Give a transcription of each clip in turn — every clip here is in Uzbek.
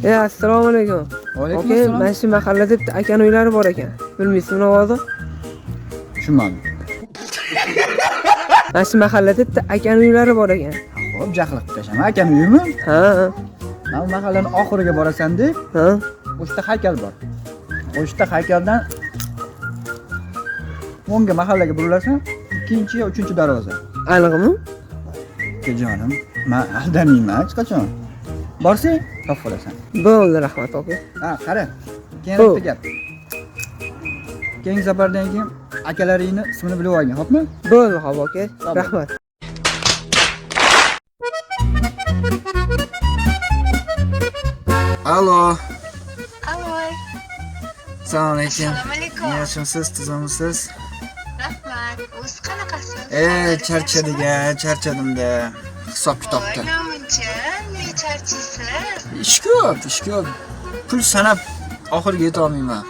Assalomu alaykum. Alaykum Aka, assalom. mana shu mahallada bitta akani uylari bor ekan. Bilmaysizmi ovozni? Tushunmadim. Mana shu mahallada bitta akani uylari bor ekan. Xo'p, jahl qilib tashlama. Akam uyimi? Ha, Mana mahallani oxiriga borasan deb, ha. o'shda haykal bor. O'shda haykaldan o'ngga mahallaga burilasan, ikkinchi yo uchinchi darvoza. Aniqmi? Jonim, men aldamayman hech qachon. Borsang, topib olasan. Bo'ldi, rahmat aka. Ha, qara. Keyin Xo'p. bitta gap. Keyingi safardan keyin akalaringni ismini bilib olgin, xo'pmi? Bo'ldi, xo'p aka. Tamam. Rahmat. Alo. Alo, Assalomu alaykum. assalomu alaykum. Yaxshimisiz, tuzimisiz? Rahmat. O'zi qanaqasiz? Charchadim-da. Hisob kitobda. Voy, namuncha, nega charchaysiz? Ish ko'p. Pul sanab oxiriga yeta olmayman.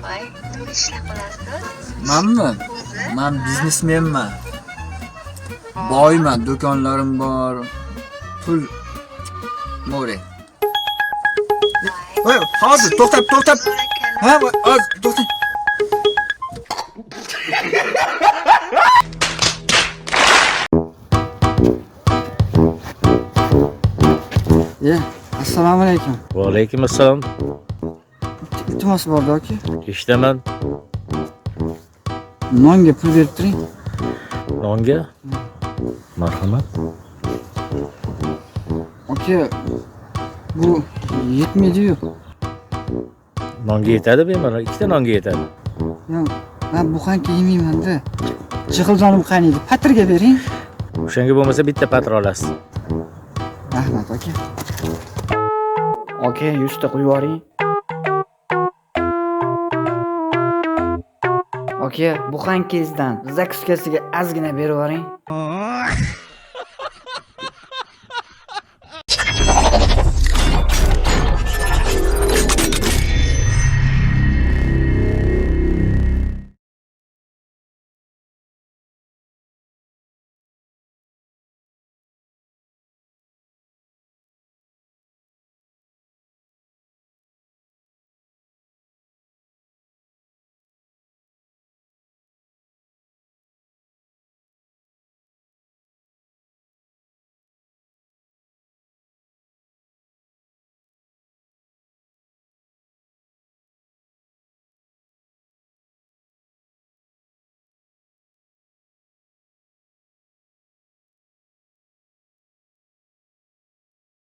Voy, nima ishlar qilasiz? Manmi? O'zi? Men biznesmenman. Boyman, do'konlarim bor. Pul more. Voy, hozir to'xtab. Ha, hozir to'xtang. Assalomu alaykum. Va alaykum assalom. Iltimos bordi aka. Eshitaman. Nonga pul berib turing. Nonga. Marhamat. Aka, bu yetmaydi-yu. Nonga yetadi bemalol. Ikkita nonga yetadi. Yo'q, men buxanka yemayman-da. Jig'iljonim qaniydi? Patirga bering. O'shanga bo'lmasa bitta patr olasiz. Rahmat aka. Aka, 100 ta qo'yib yuboring. Aka, buxankangizdan zakuskasiga ozgina berib yuboring.